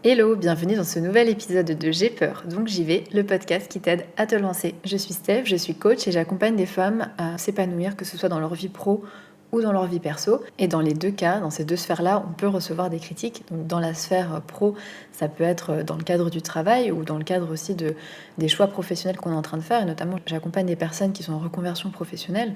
Hello, bienvenue dans ce nouvel épisode de J'ai peur, donc j'y vais, le podcast qui t'aide à te lancer. Je suis Steph, je suis coach et j'accompagne des femmes à s'épanouir, que ce soit dans leur vie pro ou dans leur vie perso. Et dans les deux cas, dans ces deux sphères-là, on peut recevoir des critiques. Donc dans la sphère pro, ça peut être dans le cadre du travail ou dans le cadre aussi des choix professionnels qu'on est en train de faire. Et notamment, j'accompagne des personnes qui sont en reconversion professionnelle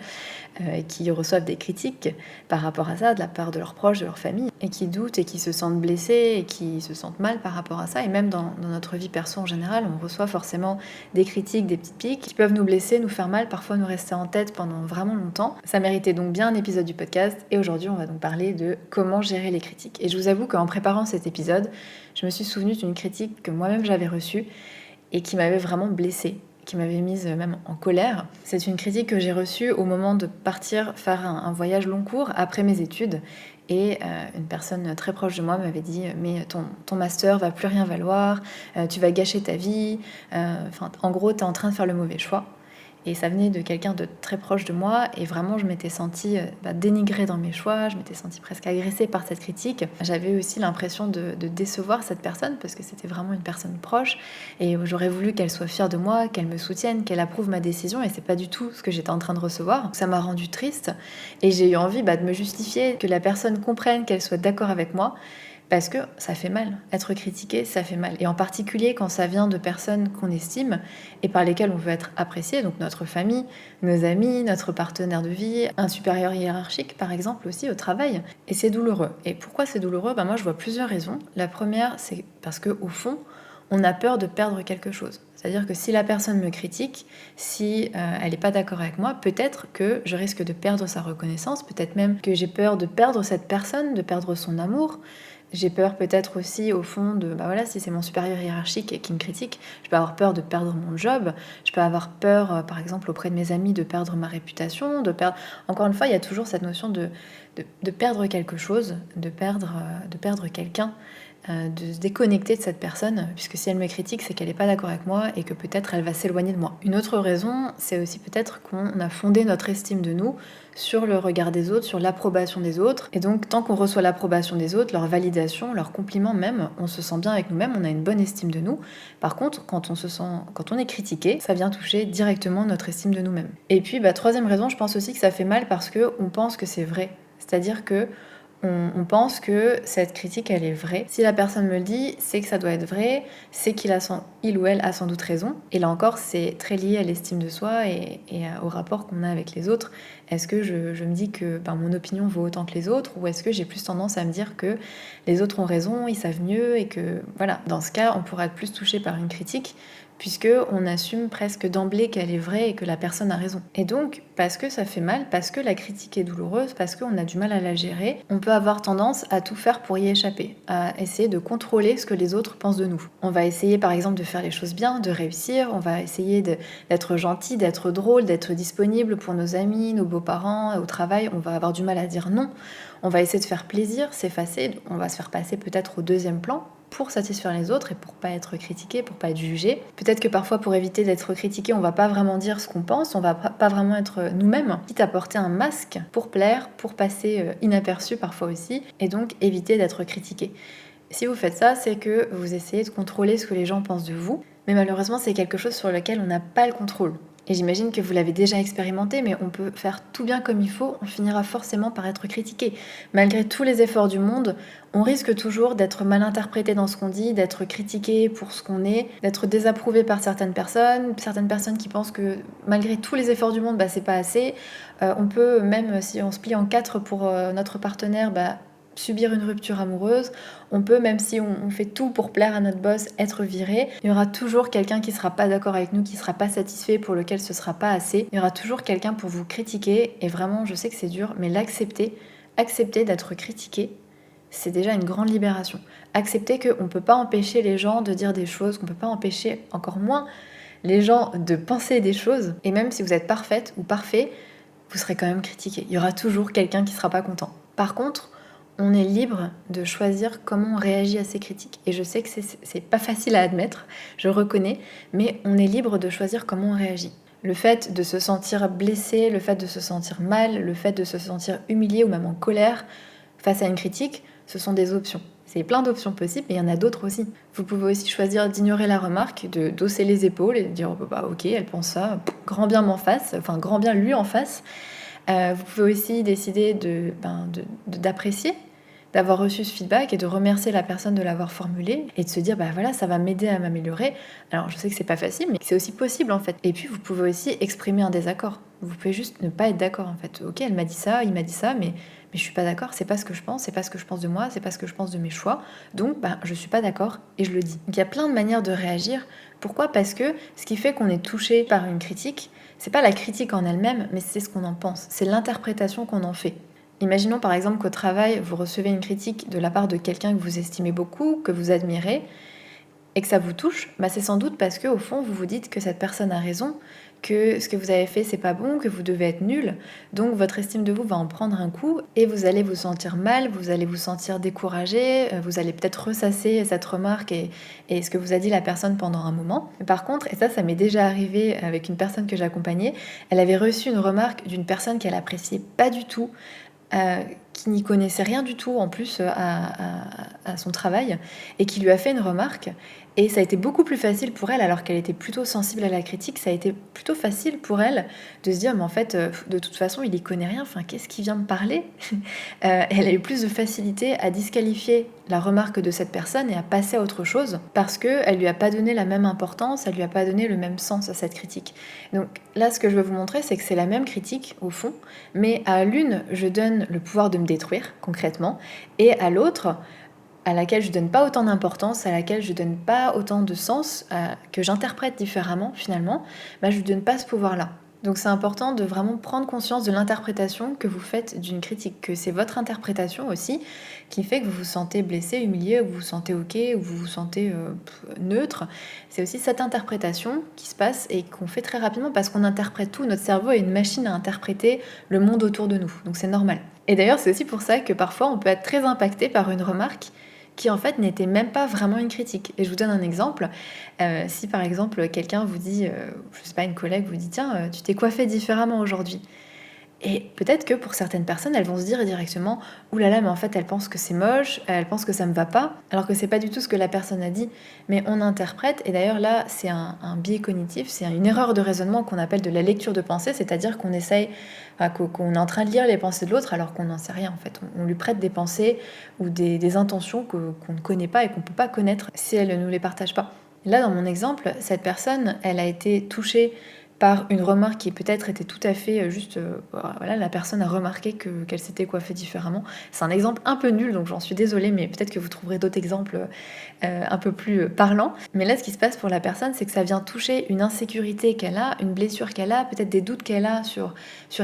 et qui reçoivent des critiques par rapport à ça, de la part de leurs proches, de leur famille, et qui doutent et qui se sentent blessés et qui se sentent mal par rapport à ça. Et même dans notre vie perso en général, on reçoit forcément des critiques, des petites piques qui peuvent nous blesser, nous faire mal, parfois nous rester en tête pendant vraiment longtemps. Ça méritait donc bien un épisode du podcast et aujourd'hui on va donc parler de comment gérer les critiques. Et je vous avoue qu'en préparant cet épisode, je me suis souvenue d'une critique que moi-même j'avais reçue et qui m'avait vraiment blessée, qui m'avait mise même en colère. C'est une critique que j'ai reçue au moment de partir faire un voyage long cours après mes études. Et une personne très proche de moi m'avait dit « mais ton master va plus rien valoir, tu vas gâcher ta vie, en gros t'es en train de faire le mauvais choix ». Et ça venait de quelqu'un de très proche de moi et vraiment je m'étais sentie dénigrée dans mes choix, je m'étais sentie presque agressée par cette critique. J'avais aussi l'impression de décevoir cette personne parce que c'était vraiment une personne proche et j'aurais voulu qu'elle soit fière de moi, qu'elle me soutienne, qu'elle approuve ma décision et c'est pas du tout ce que j'étais en train de recevoir. Donc ça m'a rendue triste et j'ai eu envie de me justifier, que la personne comprenne, qu'elle soit d'accord avec moi. Parce que ça fait mal, être critiqué, ça fait mal. Et en particulier quand ça vient de personnes qu'on estime et par lesquelles on veut être apprécié, donc notre famille, nos amis, notre partenaire de vie, un supérieur hiérarchique par exemple aussi au travail. Et c'est douloureux. Et pourquoi c'est douloureux ? Moi je vois plusieurs raisons. La première, c'est parce qu'au fond, on a peur de perdre quelque chose. C'est-à-dire que si la personne me critique, si elle n'est pas d'accord avec moi, peut-être que je risque de perdre sa reconnaissance, peut-être même que j'ai peur de perdre cette personne, de perdre son amour. J'ai peur peut-être aussi au fond de, si c'est mon supérieur hiérarchique et qui me critique, je peux avoir peur de perdre mon job, je peux avoir peur, par exemple, auprès de mes amis, de perdre ma réputation, de perdre... Encore une fois, il y a toujours cette notion de perdre quelque chose, de perdre quelqu'un, de se déconnecter de cette personne, puisque si elle me critique, c'est qu'elle n'est pas d'accord avec moi et que peut-être elle va s'éloigner de moi. Une autre raison, c'est aussi peut-être qu'on a fondé notre estime de nous sur le regard des autres, sur l'approbation des autres. Et donc, tant qu'on reçoit l'approbation des autres, leur validation, leur compliment même, on se sent bien avec nous-mêmes, on a une bonne estime de nous. Par contre, quand on est critiqué, ça vient toucher directement notre estime de nous-mêmes. Et puis, troisième raison, je pense aussi que ça fait mal parce qu'on pense que c'est vrai. C'est-à-dire que on pense que cette critique, elle est vraie. Si la personne me le dit, c'est que ça doit être vrai, c'est il ou elle a sans doute raison. Et là encore, c'est très lié à l'estime de soi et au rapport qu'on a avec les autres. Est-ce que je me dis que mon opinion vaut autant que les autres, ou est-ce que j'ai plus tendance à me dire que les autres ont raison, ils savent mieux, et que voilà, dans ce cas, on pourra être plus touché par une critique, puisqu'on assume presque d'emblée qu'elle est vraie et que la personne a raison. Et donc, parce que ça fait mal, parce que la critique est douloureuse, parce qu'on a du mal à la gérer, on peut avoir tendance à tout faire pour y échapper, à essayer de contrôler ce que les autres pensent de nous. On va essayer par exemple de faire les choses bien, de réussir, on va essayer d'être gentil, d'être drôle, d'être disponible pour nos amis, nos beaux-parents, au travail, on va avoir du mal à dire non, on va essayer de faire plaisir, s'effacer, on va se faire passer peut-être au deuxième plan, pour satisfaire les autres et pour pas être critiqué, pour pas être jugé. Peut-être que parfois pour éviter d'être critiqué, on va pas vraiment dire ce qu'on pense, on va pas vraiment être nous-mêmes, quitte à porter un masque pour plaire, pour passer inaperçu parfois aussi, et donc éviter d'être critiqué. Si vous faites ça, c'est que vous essayez de contrôler ce que les gens pensent de vous, mais malheureusement c'est quelque chose sur lequel on n'a pas le contrôle. Et j'imagine que vous l'avez déjà expérimenté, mais on peut faire tout bien comme il faut, on finira forcément par être critiqué. Malgré tous les efforts du monde, on risque toujours d'être mal interprété dans ce qu'on dit, d'être critiqué pour ce qu'on est, d'être désapprouvé par certaines personnes qui pensent que malgré tous les efforts du monde, c'est pas assez. On peut, même si on se plie en quatre pour notre partenaire, subir une rupture amoureuse, on peut, même si on fait tout pour plaire à notre boss, être viré, il y aura toujours quelqu'un qui sera pas d'accord avec nous, qui sera pas satisfait, pour lequel ce sera pas assez, il y aura toujours quelqu'un pour vous critiquer, et vraiment, je sais que c'est dur, mais accepter d'être critiqué, c'est déjà une grande libération. Accepter qu'on peut pas empêcher les gens de dire des choses, qu'on peut pas empêcher, encore moins, les gens de penser des choses, et même si vous êtes parfaite ou parfait, vous serez quand même critiqué. Il y aura toujours quelqu'un qui sera pas content. Par contre, on est libre de choisir comment on réagit à ces critiques. Et je sais que c'est pas facile à admettre, je reconnais, mais on est libre de choisir comment on réagit. Le fait de se sentir blessé, le fait de se sentir mal, le fait de se sentir humilié ou même en colère face à une critique, ce sont des options. C'est plein d'options possibles, mais il y en a d'autres aussi. Vous pouvez aussi choisir d'ignorer la remarque, de d'hausser les épaules et de dire bah, ok, elle pense ça, grand bien m'en face, enfin grand bien lui en face. Vous pouvez aussi décider d'apprécier, d'avoir reçu ce feedback et de remercier la personne de l'avoir formulé et de se dire bah voilà, ça va m'aider à m'améliorer. Alors je sais que c'est pas facile, mais c'est aussi possible en fait. Et puis vous pouvez aussi exprimer un désaccord. Vous pouvez juste ne pas être d'accord en fait. Ok, elle m'a dit ça, il m'a dit ça, mais je suis pas d'accord, c'est pas ce que je pense, c'est pas ce que je pense de moi, c'est pas ce que je pense de mes choix. Donc bah je suis pas d'accord et je le dis. Donc il y a plein de manières de réagir. Pourquoi ? Parce que ce qui fait qu'on est touché par une critique, c'est pas la critique en elle-même, mais c'est ce qu'on en pense, c'est l'interprétation qu'on en fait. Imaginons par exemple qu'au travail, vous recevez une critique de la part de quelqu'un que vous estimez beaucoup, que vous admirez, et que ça vous touche, bah c'est sans doute parce que au fond, vous vous dites que cette personne a raison, que ce que vous avez fait, c'est pas bon, que vous devez être nul. Donc votre estime de vous va en prendre un coup et vous allez vous sentir mal, vous allez vous sentir découragé, vous allez peut-être ressasser cette remarque et ce que vous a dit la personne pendant un moment. Par contre, et ça m'est déjà arrivé avec une personne que j'accompagnais, elle avait reçu une remarque d'une personne qu'elle appréciait pas du tout, qui n'y connaissait rien du tout en plus à son travail et qui lui a fait une remarque et ça a été beaucoup plus facile pour elle alors qu'elle était plutôt sensible à la critique, ça a été plutôt facile pour elle de se dire mais en fait de toute façon il y connaît rien, enfin qu'est-ce qui vient me parler. Elle a eu plus de facilité à disqualifier la remarque de cette personne et à passer à autre chose parce qu'elle lui a pas donné la même importance, elle lui a pas donné le même sens à cette critique. Donc là ce que je veux vous montrer c'est que c'est la même critique au fond, mais à l'une je donne le pouvoir de me détruire concrètement et à l'autre à laquelle je donne pas autant d'importance, à laquelle je donne pas autant de sens, que j'interprète différemment finalement, bah, je lui donne pas ce pouvoir-là. Donc c'est important de vraiment prendre conscience de l'interprétation que vous faites d'une critique, que c'est votre interprétation aussi qui fait que vous vous sentez blessé, humilié, ou vous vous sentez ok, ou vous vous sentez neutre. C'est aussi cette interprétation qui se passe et qu'on fait très rapidement parce qu'on interprète tout. Notre cerveau est une machine à interpréter le monde autour de nous, donc c'est normal. Et d'ailleurs c'est aussi pour ça que parfois on peut être très impacté par une remarque qui en fait n'était même pas vraiment une critique. Et je vous donne un exemple. Si par exemple quelqu'un vous dit, je sais pas, une collègue vous dit tiens, tu t'es coiffée différemment aujourd'hui. Et peut-être que pour certaines personnes, elles vont se dire directement « Ouh là là, mais en fait, elle pense que c'est moche, elle pense que ça me va pas », alors que c'est pas du tout ce que la personne a dit. Mais on interprète, et d'ailleurs là, c'est un biais cognitif, c'est une erreur de raisonnement qu'on appelle de la lecture de pensée, c'est-à-dire qu'on essaye, qu'on est en train de lire les pensées de l'autre alors qu'on n'en sait rien en fait. On lui prête des pensées ou des intentions qu'on ne connaît pas et qu'on peut pas connaître si elle ne nous les partage pas. Là, dans mon exemple, cette personne, elle a été touchée par une remarque qui peut-être était tout à fait juste... voilà, la personne a remarqué qu'elle s'était coiffée différemment. C'est un exemple un peu nul, donc j'en suis désolée, mais peut-être que vous trouverez d'autres exemples un peu plus parlants. Mais là, ce qui se passe pour la personne, c'est que ça vient toucher une insécurité qu'elle a, une blessure qu'elle a, peut-être des doutes qu'elle a sur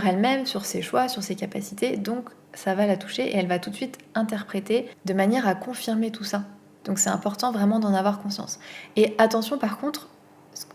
elle-même, sur ses choix, sur ses capacités. Donc, ça va la toucher et elle va tout de suite interpréter de manière à confirmer tout ça. Donc, c'est important vraiment d'en avoir conscience. Et attention, par contre,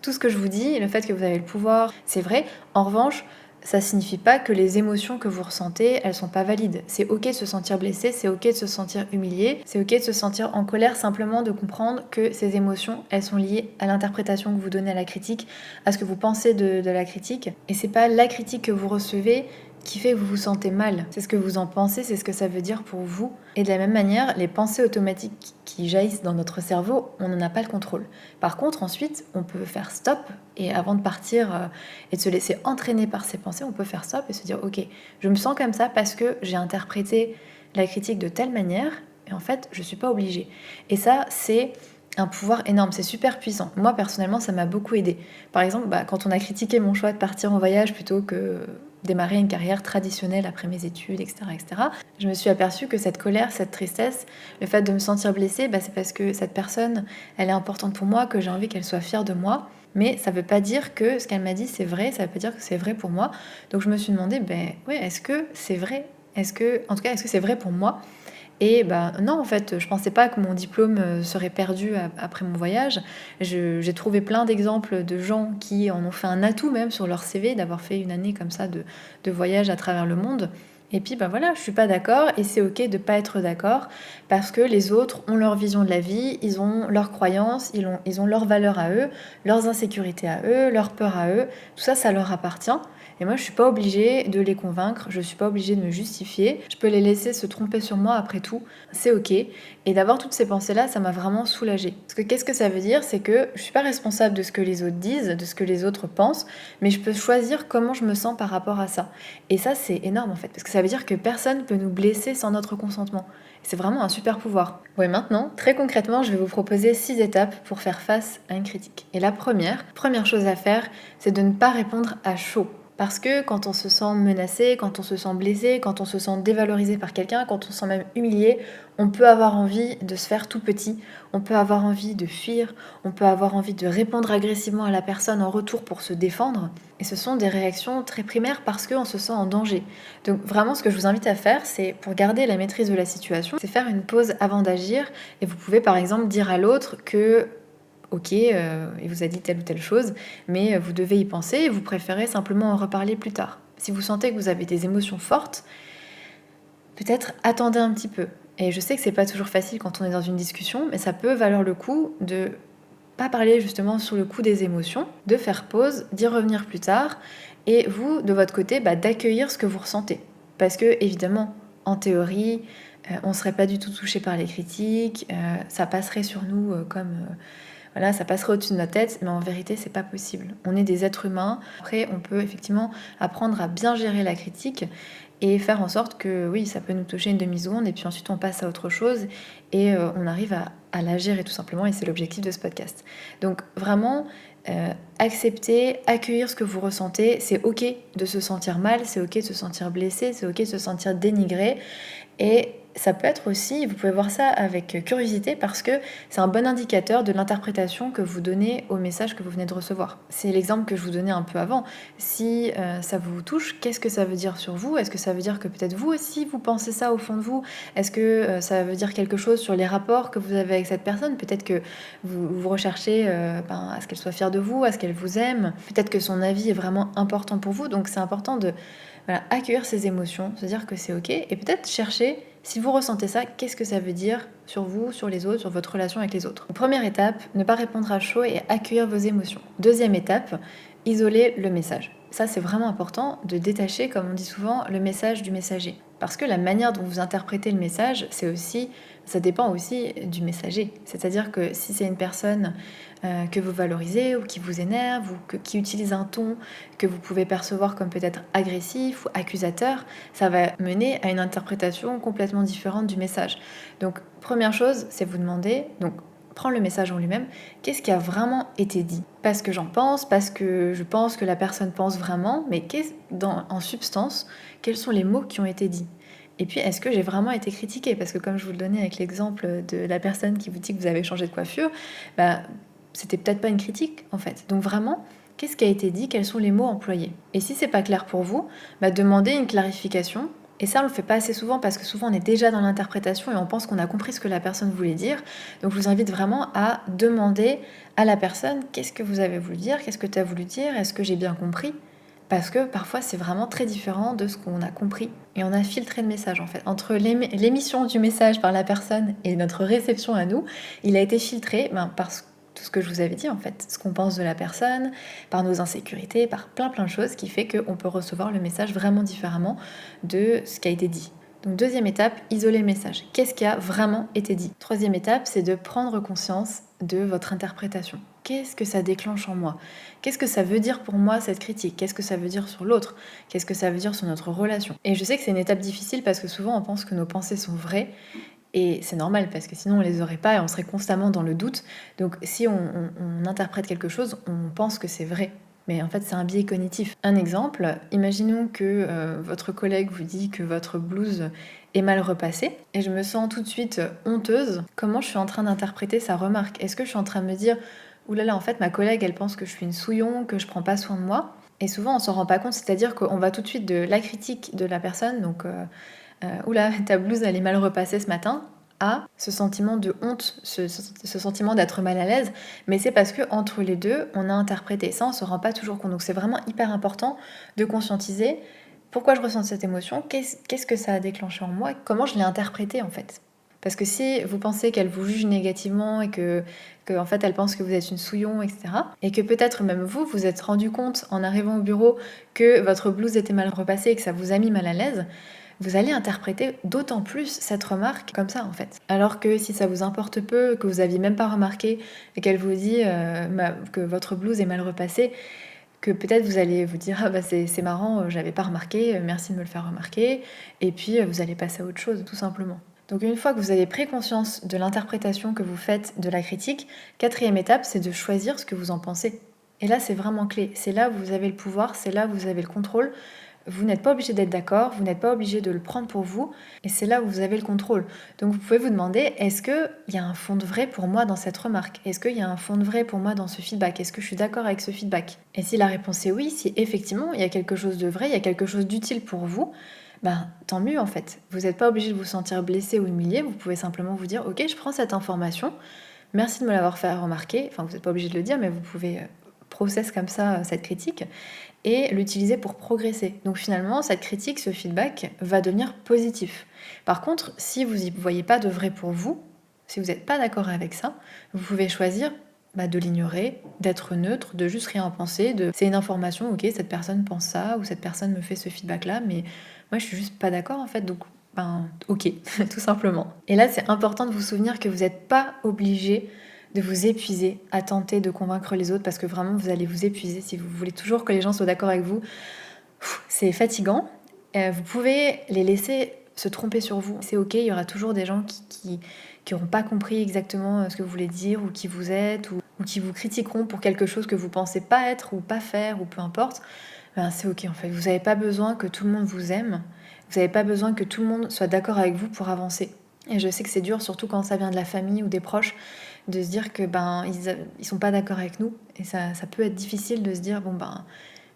tout ce que je vous dis, le fait que vous avez le pouvoir, c'est vrai. En revanche, ça signifie pas que les émotions que vous ressentez, elles sont pas valides. C'est ok de se sentir blessé, c'est ok de se sentir humilié, c'est ok de se sentir en colère, simplement de comprendre que ces émotions, elles sont liées à l'interprétation que vous donnez à la critique, à ce que vous pensez de la critique. Et c'est pas la critique que vous recevez qui fait que vous vous sentez mal. C'est ce que vous en pensez, c'est ce que ça veut dire pour vous. Et de la même manière, les pensées automatiques qui jaillissent dans notre cerveau, on n'en a pas le contrôle. Par contre, ensuite, on peut faire stop, et avant de partir et de se laisser entraîner par ces pensées, on peut faire stop et se dire « Ok, je me sens comme ça parce que j'ai interprété la critique de telle manière, et en fait, je suis pas obligée. » Et ça, c'est un pouvoir énorme, c'est super puissant. Moi, personnellement, ça m'a beaucoup aidé. Par exemple, quand on a critiqué mon choix de partir en voyage plutôt que démarrer une carrière traditionnelle après mes études, etc., etc., je me suis aperçue que cette colère, cette tristesse, le fait de me sentir blessée, c'est parce que cette personne, elle est importante pour moi, que j'ai envie qu'elle soit fière de moi. Mais ça ne veut pas dire que ce qu'elle m'a dit, c'est vrai, ça ne veut pas dire que c'est vrai pour moi. Donc je me suis demandé, ouais, est-ce que c'est vrai ? Est-ce que c'est vrai pour moi ? Et non, en fait, je pensais pas que mon diplôme serait perdu après mon voyage. J'ai trouvé plein d'exemples de gens qui en ont fait un atout même sur leur CV, d'avoir fait une année comme ça de voyage à travers le monde. Et puis voilà, je suis pas d'accord et c'est ok de pas être d'accord parce que les autres ont leur vision de la vie, ils ont leurs croyances, ils ont leurs valeurs à eux, leurs insécurités à eux, leurs peurs à eux. Tout ça, ça leur appartient. Et moi, je suis pas obligée de les convaincre, je suis pas obligée de me justifier. Je peux les laisser se tromper sur moi après tout, c'est ok. Et d'avoir toutes ces pensées-là, ça m'a vraiment soulagée. Parce que qu'est-ce que ça veut dire? C'est que je suis pas responsable de ce que les autres disent, de ce que les autres pensent, mais je peux choisir comment je me sens par rapport à ça. Et ça, c'est énorme en fait, parce que ça veut dire que personne peut nous blesser sans notre consentement. C'est vraiment un super pouvoir. Ouais, maintenant, très concrètement, je vais vous proposer 6 étapes pour faire face à une critique. Et la première chose à faire, c'est de ne pas répondre à chaud. Parce que quand on se sent menacé, quand on se sent blessé, quand on se sent dévalorisé par quelqu'un, quand on se sent même humilié, on peut avoir envie de se faire tout petit, on peut avoir envie de fuir, on peut avoir envie de répondre agressivement à la personne en retour pour se défendre. Et ce sont des réactions très primaires parce qu'on se sent en danger. Donc vraiment, ce que je vous invite à faire, c'est pour garder la maîtrise de la situation, c'est faire une pause avant d'agir. Et vous pouvez par exemple dire à l'autre que ok, il vous a dit telle ou telle chose, mais vous devez y penser et vous préférez simplement en reparler plus tard. Si vous sentez que vous avez des émotions fortes, peut-être attendez un petit peu. Et je sais que c'est pas toujours facile quand on est dans une discussion, mais ça peut valoir le coup de pas parler justement sur le coup des émotions, de faire pause, d'y revenir plus tard, et vous, de votre côté, d'accueillir ce que vous ressentez. Parce que, évidemment, en théorie, on ne serait pas du tout touché par les critiques, ça passerait sur nous comme... Voilà, ça passerait au-dessus de notre tête, mais en vérité, c'est pas possible. On est des êtres humains. Après, on peut effectivement apprendre à bien gérer la critique et faire en sorte que, oui, ça peut nous toucher une demi-seconde, et puis ensuite on passe à autre chose et on arrive à la gérer tout simplement, et c'est l'objectif de ce podcast. Donc vraiment, accepter, accueillir ce que vous ressentez, c'est ok de se sentir mal, c'est ok de se sentir blessé, c'est ok de se sentir dénigré, et ça peut être aussi, vous pouvez voir ça avec curiosité parce que c'est un bon indicateur de l'interprétation que vous donnez au message que vous venez de recevoir. C'est l'exemple que je vous donnais un peu avant. Si ça vous touche, qu'est-ce que ça veut dire sur vous? Est-ce que ça veut dire que peut-être vous aussi vous pensez ça au fond de vous? Est-ce que ça veut dire quelque chose sur les rapports que vous avez avec cette personne? Peut-être que vous recherchez à ce qu'elle soit fière de vous, à ce qu'elle vous aime. Peut-être que son avis est vraiment important pour vous. Donc c'est important de accueillir ses émotions, se dire que c'est ok, et peut-être chercher, si vous ressentez ça, qu'est-ce que ça veut dire sur vous, sur les autres, sur votre relation avec les autres. Première étape, ne pas répondre à chaud et accueillir vos émotions. Deuxième étape, isoler le message. Ça, c'est vraiment important de détacher, comme on dit souvent, le message du messager. Parce que la manière dont vous interprétez le message, ça dépend aussi du messager. C'est-à-dire que si c'est une personne que vous valorisez ou qui vous énerve ou qui utilise un ton que vous pouvez percevoir comme peut-être agressif ou accusateur, ça va mener à une interprétation complètement différente du message. Donc première chose, c'est vous demander, donc prendre le message en lui-même, qu'est-ce qui a vraiment été dit? Parce que j'en pense, parce que je pense que la personne pense vraiment, mais en substance, quels sont les mots qui ont été dits? Et puis, est-ce que j'ai vraiment été critiquée? Parce que comme je vous le donnais avec l'exemple de la personne qui vous dit que vous avez changé de coiffure, c'était peut-être pas une critique en fait. Donc vraiment, qu'est-ce qui a été dit? Quels sont les mots employés? Et si c'est pas clair pour vous, demandez une clarification. Et ça, on le fait pas assez souvent parce que souvent on est déjà dans l'interprétation et on pense qu'on a compris ce que la personne voulait dire. Donc je vous invite vraiment à demander à la personne qu'est-ce que vous avez voulu dire, qu'est-ce que tu as voulu dire, est-ce que j'ai bien compris? Parce que parfois c'est vraiment très différent de ce qu'on a compris. Et on a filtré le message en fait. Entre l'émission du message par la personne et notre réception à nous, il a été filtré parce que tout ce que je vous avais dit en fait, ce qu'on pense de la personne, par nos insécurités, par plein de choses qui fait qu'on peut recevoir le message vraiment différemment de ce qui a été dit. Donc deuxième étape, isoler le message. Qu'est-ce qui a vraiment été dit? Troisième étape, c'est de prendre conscience de votre interprétation. Qu'est-ce que ça déclenche en moi? Qu'est-ce que ça veut dire pour moi cette critique? Qu'est-ce que ça veut dire sur l'autre? Qu'est-ce que ça veut dire sur notre relation? Et je sais que c'est une étape difficile parce que souvent on pense que nos pensées sont vraies. Et c'est normal parce que sinon on les aurait pas et on serait constamment dans le doute. Donc si on interprète quelque chose, on pense que c'est vrai. Mais en fait c'est un biais cognitif. Un exemple, imaginons que votre collègue vous dit que votre blouse est mal repassée et je me sens tout de suite honteuse. Comment je suis en train d'interpréter sa remarque? Est-ce que je suis en train de me dire oulala, en fait ma collègue elle pense que je suis une souillon, que je prends pas soin de moi? Et souvent on s'en rend pas compte, c'est-à-dire qu'on va tout de suite de la critique de la personne, donc oula, ta blouse elle est mal repassée ce matin, à ce sentiment de honte, ce sentiment d'être mal à l'aise, mais c'est parce que entre les deux, on a interprété. Ça, on se rend pas toujours compte. Donc c'est vraiment hyper important de conscientiser pourquoi je ressens cette émotion, qu'est-ce que ça a déclenché en moi, comment je l'ai interprété en fait. Parce que si vous pensez qu'elle vous juge négativement et que en fait elle pense que vous êtes une souillon, etc. Et que peut-être même vous vous êtes rendu compte en arrivant au bureau que votre blouse était mal repassée et que ça vous a mis mal à l'aise, vous allez interpréter d'autant plus cette remarque comme ça en fait. Alors que si ça vous importe peu, que vous aviez même pas remarqué et qu'elle vous dit que votre blouse est mal repassée, que peut-être vous allez vous dire ah bah c'est marrant, j'avais pas remarqué, merci de me le faire remarquer, et puis vous allez passer à autre chose tout simplement. Donc une fois que vous avez pris conscience de l'interprétation que vous faites de la critique, quatrième étape, c'est de choisir ce que vous en pensez. Et là c'est vraiment clé, c'est là où vous avez le pouvoir, c'est là où vous avez le contrôle. Vous n'êtes pas obligé d'être d'accord, vous n'êtes pas obligé de le prendre pour vous, et c'est là où vous avez le contrôle. Donc vous pouvez vous demander, est-ce qu'il y a un fond de vrai pour moi dans cette remarque? Est-ce qu'il y a un fond de vrai pour moi dans ce feedback? Est-ce que je suis d'accord avec ce feedback? Et si la réponse est oui, si effectivement il y a quelque chose de vrai, il y a quelque chose d'utile pour vous, ben tant mieux en fait. Vous n'êtes pas obligé de vous sentir blessé ou humilié, vous pouvez simplement vous dire, ok, je prends cette information, merci de me l'avoir fait remarquer, enfin vous n'êtes pas obligé de le dire, mais vous pouvez process comme ça cette critique, et l'utiliser pour progresser. Donc finalement, cette critique, ce feedback va devenir positif. Par contre, si vous n'y voyez pas de vrai pour vous, si vous n'êtes pas d'accord avec ça, vous pouvez choisir de l'ignorer, d'être neutre, de juste rien en penser, c'est une information, ok, cette personne pense ça, ou cette personne me fait ce feedback-là, mais moi je suis juste pas d'accord en fait, donc ok, tout simplement. Et là, c'est important de vous souvenir que vous n'êtes pas obligé de vous épuiser à tenter de convaincre les autres, parce que vraiment vous allez vous épuiser si vous voulez toujours que les gens soient d'accord avec vous. C'est fatigant. Vous pouvez les laisser se tromper sur vous. C'est ok, il y aura toujours des gens qui n'auront pas compris exactement ce que vous voulez dire, ou qui vous êtes, ou qui vous critiqueront pour quelque chose que vous pensez pas être ou pas faire, ou peu importe. C'est ok en fait. Vous n'avez pas besoin que tout le monde vous aime. Vous n'avez pas besoin que tout le monde soit d'accord avec vous pour avancer. Et je sais que c'est dur, surtout quand ça vient de la famille ou des proches, de se dire que ils sont pas d'accord avec nous. Et ça peut être difficile de se dire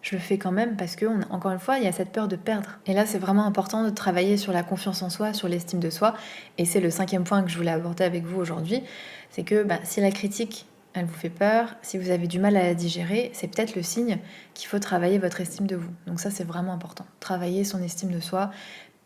je le fais quand même, parce que encore une fois il y a cette peur de perdre. Et là c'est vraiment important de travailler sur la confiance en soi, sur l'estime de soi. Et c'est le 5e point que je voulais aborder avec vous aujourd'hui, c'est que si la critique elle vous fait peur, si vous avez du mal à la digérer, c'est peut-être le signe qu'il faut travailler votre estime de vous. Donc ça c'est vraiment important, travailler son estime de soi.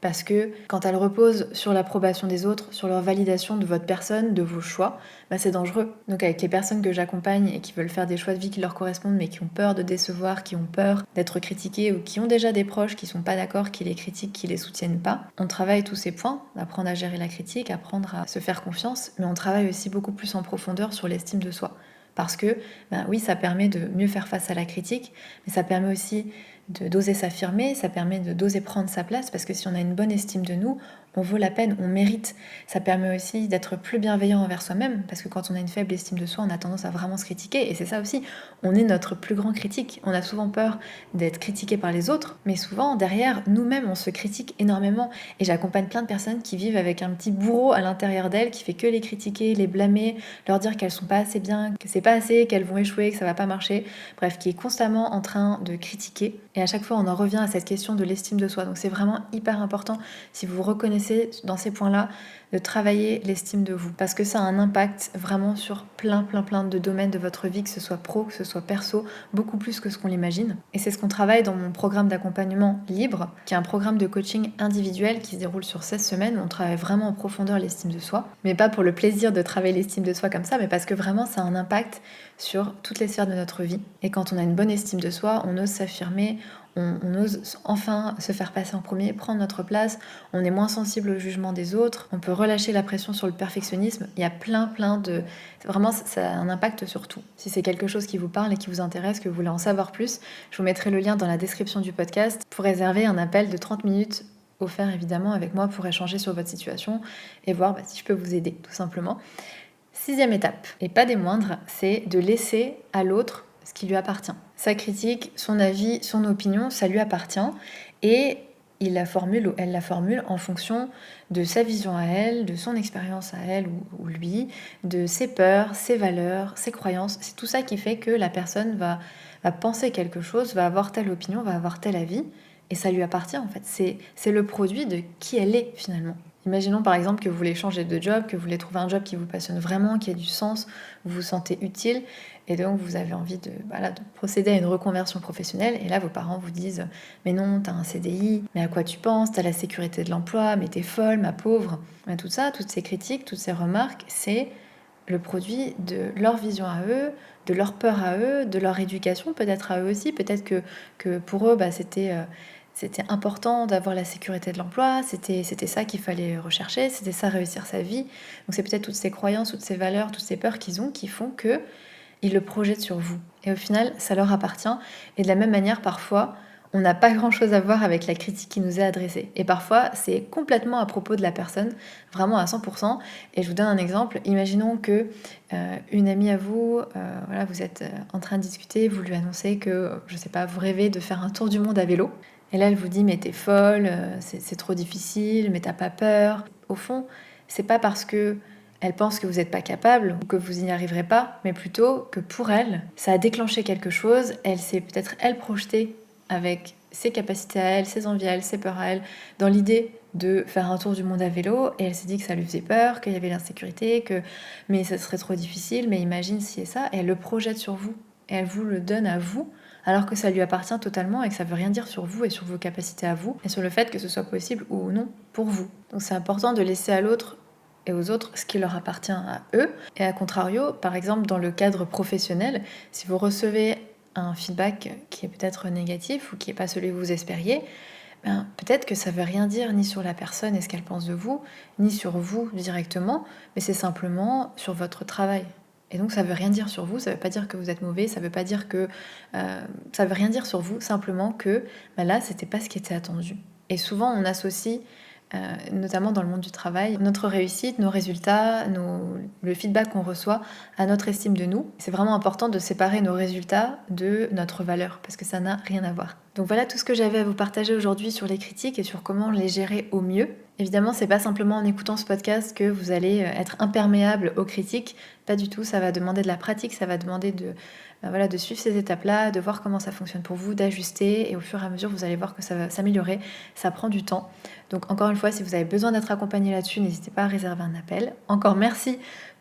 Parce que quand elle repose sur l'approbation des autres, sur leur validation de votre personne, de vos choix, c'est dangereux. Donc avec les personnes que j'accompagne et qui veulent faire des choix de vie qui leur correspondent, mais qui ont peur de décevoir, qui ont peur d'être critiquées, ou qui ont déjà des proches qui sont pas d'accord, qui les critiquent, qui les soutiennent pas, on travaille tous ces points, apprendre à gérer la critique, apprendre à se faire confiance, mais on travaille aussi beaucoup plus en profondeur sur l'estime de soi. Parce que, oui, ça permet de mieux faire face à la critique, mais ça permet aussi d'oser s'affirmer, ça permet d'oser prendre sa place, parce que si on a une bonne estime de nous, on vaut la peine, on mérite. Ça permet aussi d'être plus bienveillant envers soi-même, parce que quand on a une faible estime de soi, on a tendance à vraiment se critiquer, et c'est ça aussi, on est notre plus grand critique. On a souvent peur d'être critiqué par les autres, mais souvent, derrière, nous-mêmes, on se critique énormément. Et j'accompagne plein de personnes qui vivent avec un petit bourreau à l'intérieur d'elles, qui fait que les critiquer, les blâmer, leur dire qu'elles sont pas assez bien, que c'est pas assez, qu'elles vont échouer, que ça va pas marcher, bref, qui est constamment en train de critiquer. Et à chaque fois, on en revient à cette question de l'estime de soi. Donc c'est vraiment hyper important, si vous vous reconnaissez dans ces points-là, de travailler l'estime de vous. Parce que ça a un impact vraiment sur plein de domaines de votre vie, que ce soit pro, que ce soit perso, beaucoup plus que ce qu'on l'imagine. Et c'est ce qu'on travaille dans mon programme d'accompagnement Libre, qui est un programme de coaching individuel qui se déroule sur 16 semaines, où on travaille vraiment en profondeur l'estime de soi. Mais pas pour le plaisir de travailler l'estime de soi comme ça, mais parce que vraiment ça a un impact sur toutes les sphères de notre vie. Et quand on a une bonne estime de soi, on ose s'affirmer, on ose enfin se faire passer en premier, prendre notre place, on est moins sensible au jugement des autres, on peut relâcher la pression sur le perfectionnisme. Il y a plein de... Vraiment, ça a un impact sur tout. Si c'est quelque chose qui vous parle et qui vous intéresse, que vous voulez en savoir plus, je vous mettrai le lien dans la description du podcast pour réserver un appel de 30 minutes offert évidemment avec moi pour échanger sur votre situation et voir si je peux vous aider, tout simplement. 6e étape, et pas des moindres, c'est de laisser à l'autre ce qui lui appartient. Sa critique, son avis, son opinion, ça lui appartient, et il la formule ou elle la formule en fonction de sa vision à elle, de son expérience à elle ou lui, de ses peurs, ses valeurs, ses croyances. C'est tout ça qui fait que la personne va penser quelque chose, va avoir telle opinion, va avoir tel avis, et ça lui appartient en fait. C'est le produit de qui elle est finalement. Imaginons par exemple que vous voulez changer de job, que vous voulez trouver un job qui vous passionne vraiment, qui a du sens, vous vous sentez utile, et donc vous avez envie de procéder à une reconversion professionnelle, et là vos parents vous disent mais non, t'as un CDI, mais à quoi tu penses, t'as la sécurité de l'emploi, mais t'es folle, ma pauvre. Mais tout ça, toutes ces critiques, toutes ces remarques, c'est le produit de leur vision à eux, de leur peur à eux, de leur éducation peut-être à eux aussi. Peut-être que pour eux, c'était important d'avoir la sécurité de l'emploi, c'était ça qu'il fallait rechercher, c'était ça réussir sa vie. Donc c'est peut-être toutes ces croyances, toutes ces valeurs, toutes ces peurs qu'ils ont qui font qu'ils le projettent sur vous. Et au final, ça leur appartient. Et de la même manière, parfois, on n'a pas grand-chose à voir avec la critique qui nous est adressée. Et parfois, c'est complètement à propos de la personne, vraiment à 100%. Et je vous donne un exemple. Imaginons que une amie à vous, vous êtes en train de discuter, vous lui annoncez que, je sais pas, vous rêvez de faire un tour du monde à vélo. Et là, elle vous dit, mais t'es folle, c'est trop difficile, mais t'as pas peur. Au fond, c'est pas parce que elle pense que vous n'êtes pas capable ou que vous n'y arriverez pas, mais plutôt que pour elle, ça a déclenché quelque chose. Elle s'est peut-être, elle, projetée avec ses capacités à elle, ses envies à elle, ses peurs à elle, dans l'idée de faire un tour du monde à vélo, et elle s'est dit que ça lui faisait peur, qu'il y avait l'insécurité, mais ça serait trop difficile, mais imagine si et ça, et elle le projette sur vous, et elle vous le donne à vous, alors que ça lui appartient totalement et que ça veut rien dire sur vous et sur vos capacités à vous, et sur le fait que ce soit possible ou non pour vous. Donc c'est important de laisser à l'autre et aux autres ce qui leur appartient à eux, et à contrario, par exemple dans le cadre professionnel, si vous recevez un feedback qui est peut-être négatif ou qui n'est pas celui que vous espériez, peut-être que ça ne veut rien dire ni sur la personne et ce qu'elle pense de vous, ni sur vous directement, mais c'est simplement sur votre travail. Et donc ça ne veut rien dire sur vous, ça ne veut pas dire que vous êtes mauvais, ça ne veut pas dire que... ça veut rien dire sur vous, simplement que là, c'était pas ce qui était attendu. Et souvent, on associe notamment dans le monde du travail, notre réussite, nos résultats, le feedback qu'on reçoit à notre estime de nous. C'est vraiment important de séparer nos résultats de notre valeur, parce que ça n'a rien à voir. Donc voilà tout ce que j'avais à vous partager aujourd'hui sur les critiques et sur comment les gérer au mieux. Évidemment, c'est pas simplement en écoutant ce podcast que vous allez être imperméable aux critiques, pas du tout, ça va demander de la pratique, ça va demander de suivre ces étapes-là, de voir comment ça fonctionne pour vous, d'ajuster, et au fur et à mesure, vous allez voir que ça va s'améliorer, ça prend du temps. Donc encore une fois, si vous avez besoin d'être accompagné là-dessus, n'hésitez pas à réserver un appel. Encore merci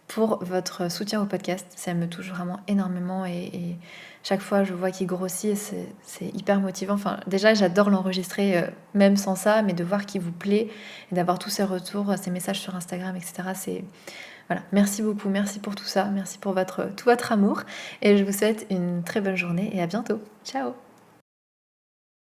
pour votre soutien au podcast, ça me touche vraiment énormément, et chaque fois je vois qu'il grossit, et c'est hyper motivant. Enfin, déjà j'adore l'enregistrer même sans ça, mais de voir qu'il vous plaît et d'avoir tous ces retours, ces messages sur Instagram, etc. Voilà, merci beaucoup, merci pour tout ça, merci pour tout votre amour, et je vous souhaite une très bonne journée et à bientôt. Ciao.